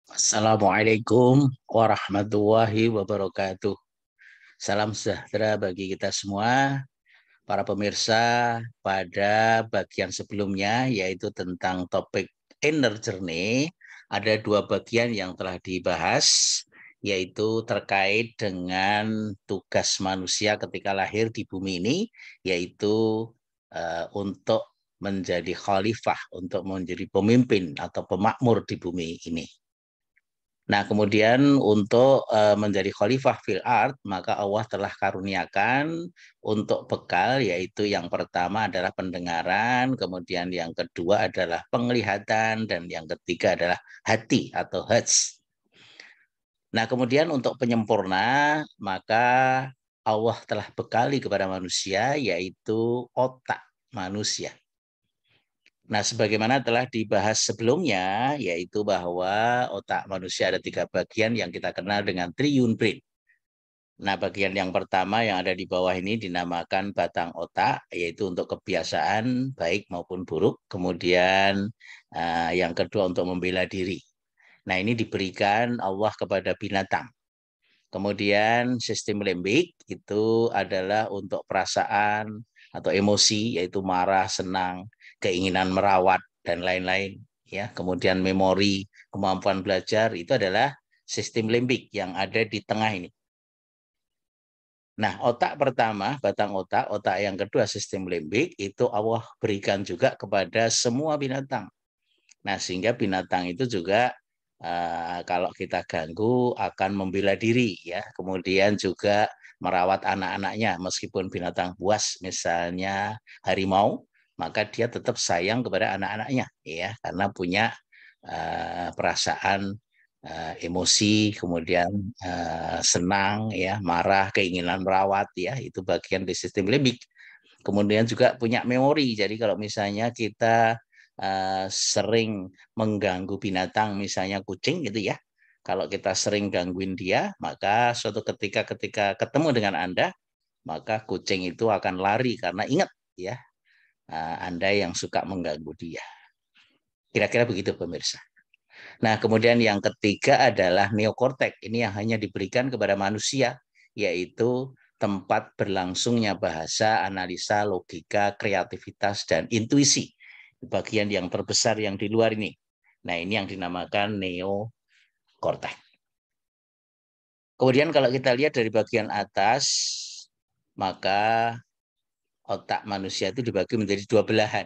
Assalamualaikum warahmatullahi wabarakatuh. Salam sejahtera bagi kita semua, para pemirsa. Pada bagian sebelumnya, yaitu tentang topik inner journey, ada dua bagian yang telah dibahas, yaitu terkait dengan tugas manusia ketika lahir di bumi ini, yaitu untuk menjadi khalifah, untuk menjadi pemimpin atau pemakmur di bumi ini. Nah, kemudian untuk menjadi khalifah fil ard, maka Allah telah karuniakan untuk bekal, yaitu yang pertama adalah pendengaran, kemudian yang kedua adalah penglihatan, dan yang ketiga adalah hati atau hats. Nah, kemudian untuk penyempurna, maka Allah telah bekali kepada manusia, yaitu otak manusia. Nah, sebagaimana telah dibahas sebelumnya, yaitu bahwa otak manusia ada tiga bagian yang kita kenal dengan triune brain. Nah, bagian yang pertama yang ada di bawah ini dinamakan batang otak, yaitu untuk kebiasaan baik maupun buruk. Kemudian yang kedua untuk membela diri. Nah, ini diberikan Allah kepada binatang. Kemudian sistem limbik itu adalah untuk perasaan atau emosi, yaitu marah, senang, keinginan merawat, dan lain-lain. Ya, kemudian memori, kemampuan belajar itu adalah sistem limbik yang ada di tengah ini. Nah, otak pertama, batang otak, otak yang kedua, sistem limbik, itu Allah berikan juga kepada semua binatang. Nah, sehingga binatang itu juga kalau kita ganggu akan membela diri, ya. Kemudian juga merawat anak-anaknya, meskipun binatang buas misalnya harimau, maka dia tetap sayang kepada anak-anaknya, ya, karena punya perasaan emosi, kemudian senang, ya, marah, keinginan merawat, ya, itu bagian dari sistem limbik. Kemudian juga punya memori. Jadi kalau misalnya kita sering mengganggu binatang, misalnya kucing gitu ya, kalau kita sering gangguin dia, maka suatu ketika ketemu dengan Anda, maka kucing itu akan lari karena ingat, ya, Anda yang suka mengganggu dia. Kira-kira begitu pemirsa. Nah, kemudian yang ketiga adalah neokortek. Ini yang hanya diberikan kepada manusia, yaitu tempat berlangsungnya bahasa, analisa, logika, kreativitas, dan intuisi. Bagian yang terbesar yang di luar ini. Nah, ini yang dinamakan neokortek. Kemudian kalau kita lihat dari bagian atas, maka otak manusia itu dibagi menjadi dua belahan,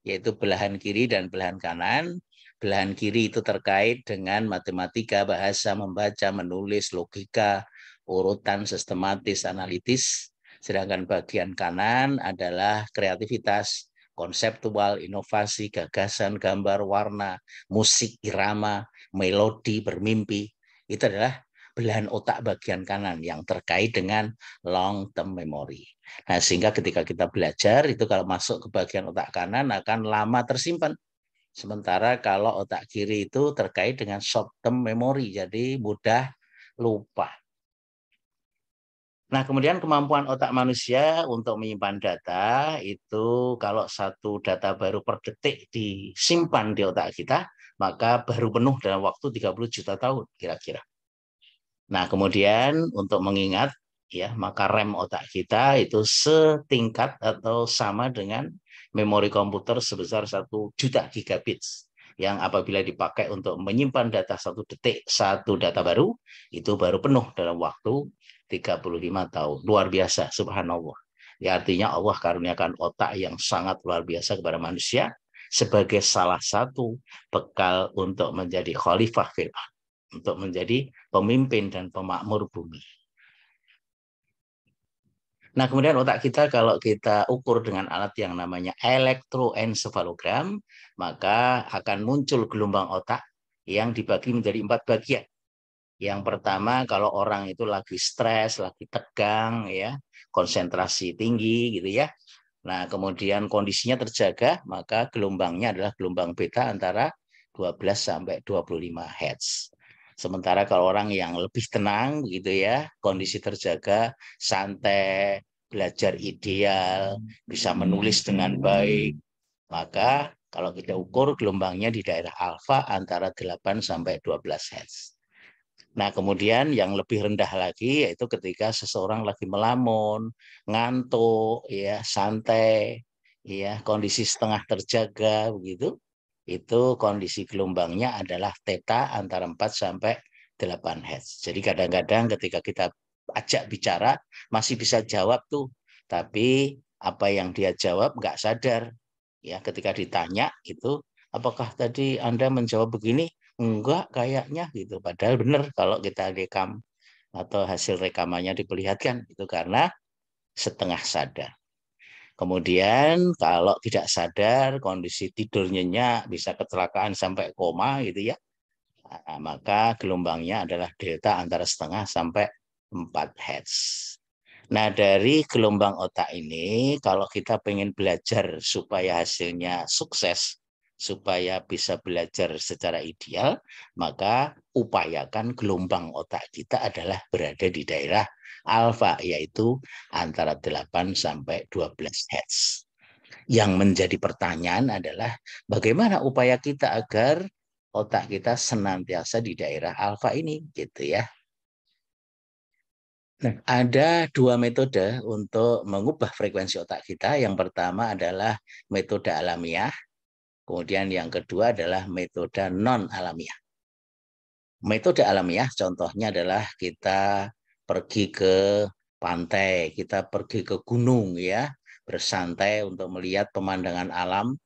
yaitu belahan kiri dan belahan kanan. Belahan kiri itu terkait dengan matematika, bahasa, membaca, menulis, logika, urutan, sistematis, analitis. Sedangkan bagian kanan adalah kreativitas, konseptual, inovasi, gagasan, gambar, warna, musik, irama, melodi, bermimpi. Itu adalah belahan otak bagian kanan yang terkait dengan long term memory. Nah, sehingga ketika kita belajar itu kalau masuk ke bagian otak kanan akan lama tersimpan. Sementara kalau otak kiri itu terkait dengan short term memory, jadi mudah lupa. Nah, kemudian kemampuan otak manusia untuk menyimpan data itu kalau satu data baru per detik disimpan di otak kita, maka baru penuh dalam waktu 30 juta tahun kira-kira. Nah, kemudian untuk mengingat, ya, maka RAM otak kita itu setingkat atau sama dengan memori komputer sebesar 1 juta gigabits, yang apabila dipakai untuk menyimpan data satu detik, satu data baru, itu baru penuh dalam waktu 35 tahun. Luar biasa, subhanallah. Ya, artinya Allah karuniakan otak yang sangat luar biasa kepada manusia sebagai salah satu bekal untuk menjadi khalifah fil ardh, untuk menjadi pemimpin dan pemakmur bumi. Nah, kemudian otak kita kalau kita ukur dengan alat yang namanya elektroencephalogram, maka akan muncul gelombang otak yang dibagi menjadi 4 bagian. Yang pertama, kalau orang itu lagi stres, lagi tegang, ya, konsentrasi tinggi gitu ya. Nah, kemudian kondisinya terjaga, maka gelombangnya adalah gelombang beta antara 12 sampai 25 Hz. Sementara kalau orang yang lebih tenang gitu ya, kondisi terjaga, santai, belajar ideal, bisa menulis dengan baik, maka Kalau kita ukur gelombangnya di daerah alfa antara 8 sampai 12 Hz. Nah, kemudian yang lebih rendah lagi yaitu ketika seseorang lagi melamun, ngantuk, ya, santai, ya, kondisi setengah terjaga begitu. Itu kondisi gelombangnya adalah theta antara 4 sampai 8 Hz. Jadi kadang-kadang ketika kita ajak bicara masih bisa jawab tuh, tapi apa yang dia jawab nggak sadar. Ya, ketika ditanya itu, apakah tadi Anda menjawab begini? Enggak kayaknya gitu. Padahal benar kalau kita rekam atau hasil rekamannya diperlihatkan itu karena setengah sadar. Kemudian kalau tidak sadar kondisi tidur nyenyak bisa kecelakaan sampai koma gitu ya. Nah, maka gelombangnya adalah delta antara setengah sampai 4 Hz. Nah, dari gelombang otak ini, kalau kita pengen belajar supaya hasilnya sukses, supaya bisa belajar secara ideal, maka upayakan gelombang otak kita adalah berada di daerah alfa, yaitu antara 8 sampai 12 Hz. Yang menjadi pertanyaan adalah bagaimana upaya kita agar otak kita senantiasa di daerah alfa ini, gitu ya. Nah, ada dua metode untuk mengubah frekuensi otak kita. Yang pertama adalah metode alamiah, kemudian yang kedua adalah metode non-alamiah. Metode alamiah contohnya adalah kita pergi ke pantai, kita pergi ke gunung ya, bersantai untuk melihat pemandangan alam,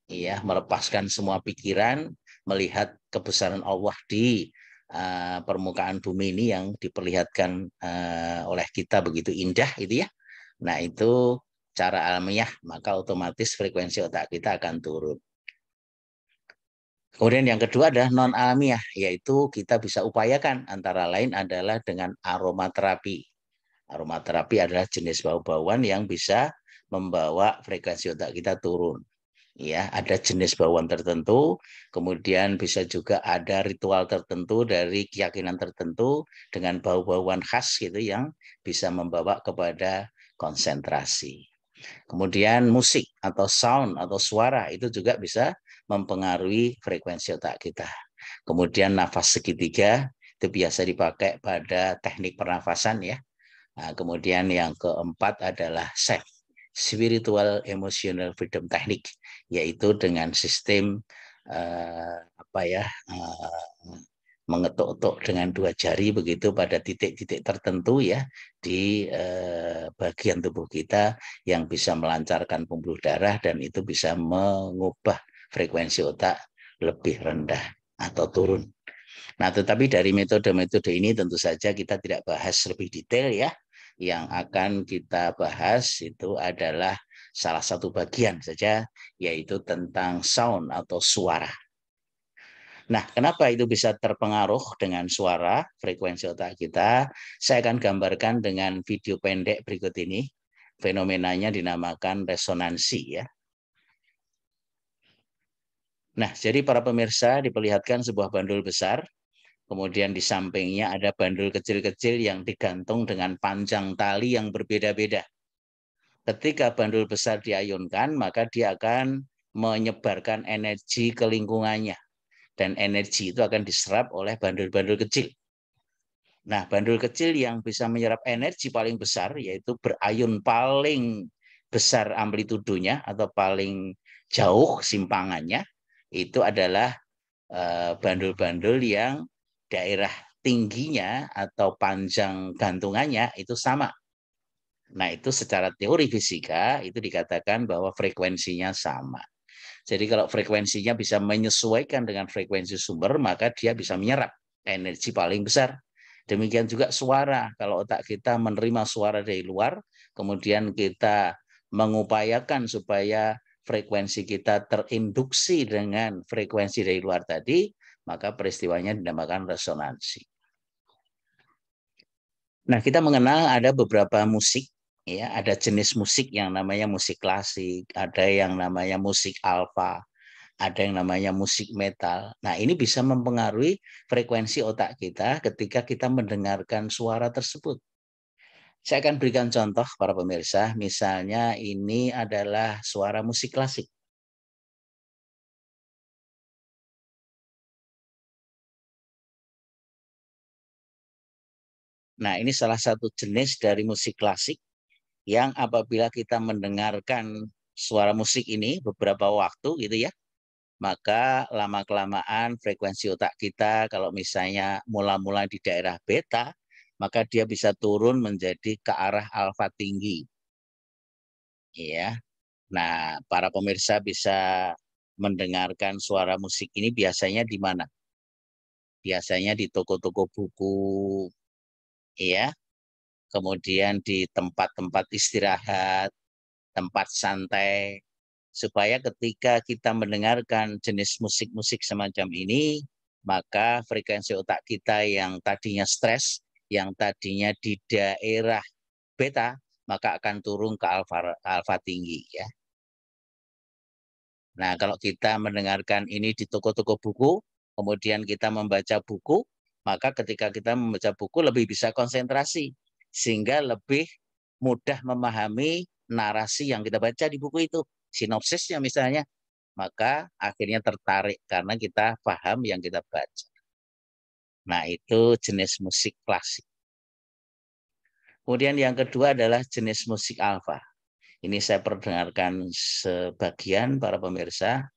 ya, melepaskan semua pikiran, melihat kebesaran Allah di permukaan bumi ini yang diperlihatkan oleh kita begitu indah itu ya. Nah, itu cara alamiah, maka otomatis frekuensi otak kita akan turun. Kemudian yang kedua adalah non alamiah, yaitu kita bisa upayakan antara lain adalah dengan aromaterapi. Aromaterapi adalah jenis bau-bauan yang bisa membawa frekuensi otak kita turun. Ya, ada jenis bauan tertentu, kemudian bisa juga ada ritual tertentu dari keyakinan tertentu dengan bau-bauan khas gitu yang bisa membawa kepada konsentrasi. Kemudian musik atau sound atau suara itu juga bisa mempengaruhi frekuensi otak kita. Kemudian nafas segitiga itu biasa dipakai pada teknik pernafasan ya. Nah, kemudian yang keempat adalah SEF, Spiritual Emotional Freedom Technique, yaitu dengan sistem apa ya, mengetuk-tuk dengan dua jari begitu pada titik-titik tertentu ya di bagian tubuh kita yang bisa melancarkan pembuluh darah dan itu bisa mengubah frekuensi otak lebih rendah atau turun. Nah, tetapi dari metode-metode ini tentu saja kita tidak bahas lebih detail ya. Yang akan kita bahas itu adalah salah satu bagian saja, yaitu tentang sound atau suara. Nah, kenapa itu bisa terpengaruh dengan suara, frekuensi otak kita? Saya akan gambarkan dengan video pendek berikut ini. Fenomenanya dinamakan resonansi ya. Nah, jadi para pemirsa diperlihatkan sebuah bandul besar. Kemudian di sampingnya ada bandul kecil-kecil yang digantung dengan panjang tali yang berbeda-beda. Ketika bandul besar diayunkan, maka dia akan menyebarkan energi ke lingkungannya. Dan energi itu akan diserap oleh bandul-bandul kecil. Nah, bandul kecil yang bisa menyerap energi paling besar, yaitu berayun paling besar amplitudonya atau paling jauh simpangannya, itu adalah bandul-bandul yang daerah tingginya atau panjang gantungannya itu sama. Nah, itu secara teori fisika itu dikatakan bahwa frekuensinya sama. Jadi kalau frekuensinya bisa menyesuaikan dengan frekuensi sumber, maka dia bisa menyerap energi paling besar. Demikian juga suara. Kalau otak kita menerima suara dari luar, kemudian kita mengupayakan supaya frekuensi kita terinduksi dengan frekuensi dari luar tadi, maka peristiwanya dinamakan resonansi. Nah, kita mengenal ada beberapa musik, ya, ada jenis musik yang namanya musik klasik, ada yang namanya musik alfa, ada yang namanya musik metal. Nah, ini bisa mempengaruhi frekuensi otak kita ketika kita mendengarkan suara tersebut. Saya akan berikan contoh para pemirsa, misalnya ini adalah suara musik klasik. Nah, ini salah satu jenis dari musik klasik yang apabila kita mendengarkan suara musik ini beberapa waktu gitu ya, maka lama-kelamaan frekuensi otak kita kalau misalnya mula-mula di daerah beta, maka dia bisa turun menjadi ke arah alfa tinggi. Ya. Nah, para pemirsa bisa mendengarkan suara musik ini biasanya di mana? Biasanya di toko-toko buku, ya. Kemudian di tempat-tempat istirahat, tempat santai, supaya ketika kita mendengarkan jenis musik-musik semacam ini, maka frekuensi otak kita yang tadinya stres, yang tadinya di daerah beta, maka akan turun ke alfa tinggi ya. Nah, kalau kita mendengarkan ini di toko-toko buku, kemudian kita membaca buku, maka ketika kita membaca buku lebih bisa konsentrasi, sehingga lebih mudah memahami narasi yang kita baca di buku itu, sinopsisnya misalnya, maka akhirnya tertarik karena kita paham yang kita baca. Nah, itu jenis musik klasik. Kemudian yang kedua adalah jenis musik alfa. Ini saya perdengarkan sebagian para pemirsa.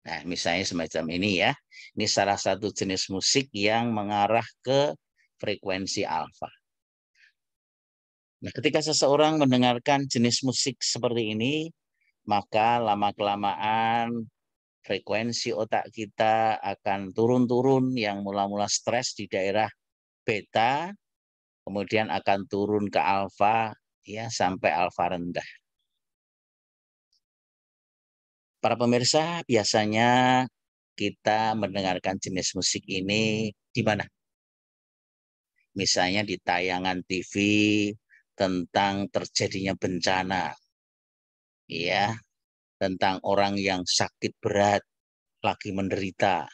Nah, misalnya semacam ini ya. Ini salah satu jenis musik yang mengarah ke frekuensi alfa. Nah, ketika seseorang mendengarkan jenis musik seperti ini, maka lama-kelamaan frekuensi otak kita akan turun-turun yang mula-mula stres di daerah beta, kemudian akan turun ke alfa ya sampai alfa rendah. Para pemirsa, biasanya kita mendengarkan jenis musik ini di mana? Misalnya di tayangan TV tentang terjadinya bencana, ya, tentang orang yang sakit berat, lagi menderita,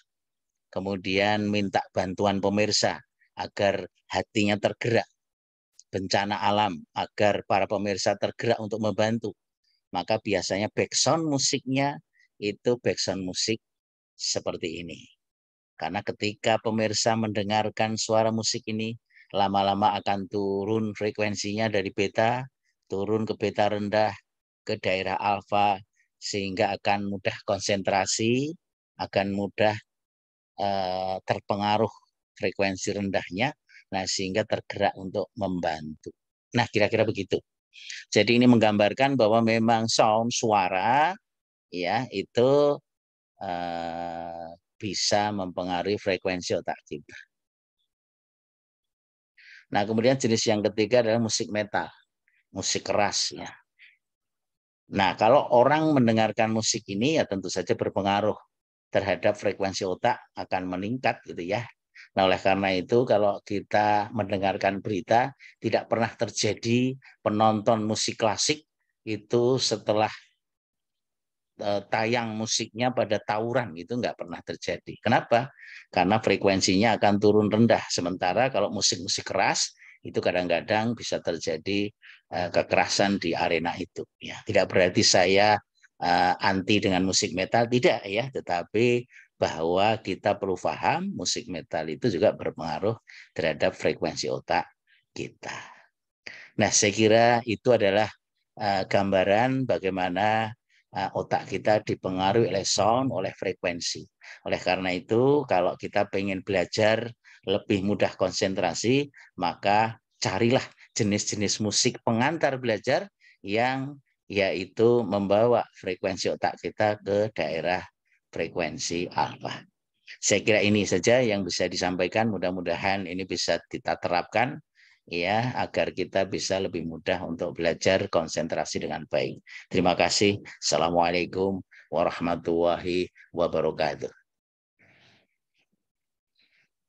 kemudian minta bantuan pemirsa agar hatinya tergerak, bencana alam, agar para pemirsa tergerak untuk membantu. Maka biasanya background musiknya itu background musik seperti ini. Karena ketika pemirsa mendengarkan suara musik ini, lama-lama akan turun frekuensinya dari beta, turun ke beta rendah, ke daerah alfa, sehingga akan mudah konsentrasi, akan mudah terpengaruh frekuensi rendahnya, nah sehingga tergerak untuk membantu. Nah, kira-kira begitu. Jadi ini menggambarkan bahwa memang sound suara ya itu bisa mempengaruhi frekuensi otak kita. Nah, kemudian jenis yang ketiga adalah musik metal, musik keras ya. Nah, kalau orang mendengarkan musik ini ya tentu saja berpengaruh terhadap frekuensi otak akan meningkat gitu ya. Nah, oleh karena itu kalau kita mendengarkan berita tidak pernah terjadi penonton musik klasik itu setelah tayang musiknya pada tawuran, itu nggak pernah terjadi. Kenapa? Karena frekuensinya akan turun rendah. Sementara kalau musik-musik keras itu kadang-kadang bisa terjadi kekerasan di arena itu. Ya, tidak berarti saya anti dengan musik metal, tidak ya. Tetapi bahwa kita perlu paham musik metal itu juga berpengaruh terhadap frekuensi otak kita. Nah, saya kira itu adalah gambaran bagaimana otak kita dipengaruhi oleh sound, oleh frekuensi. Oleh karena itu, kalau kita pengen belajar lebih mudah konsentrasi, maka carilah jenis-jenis musik pengantar belajar yang yaitu membawa frekuensi otak kita ke daerah frekuensi alfa. Saya kira ini saja yang bisa disampaikan. Mudah-mudahan ini bisa kita terapkan ya agar kita bisa lebih mudah untuk belajar konsentrasi dengan baik. Terima kasih. Assalamualaikum warahmatullahi wabarakatuh.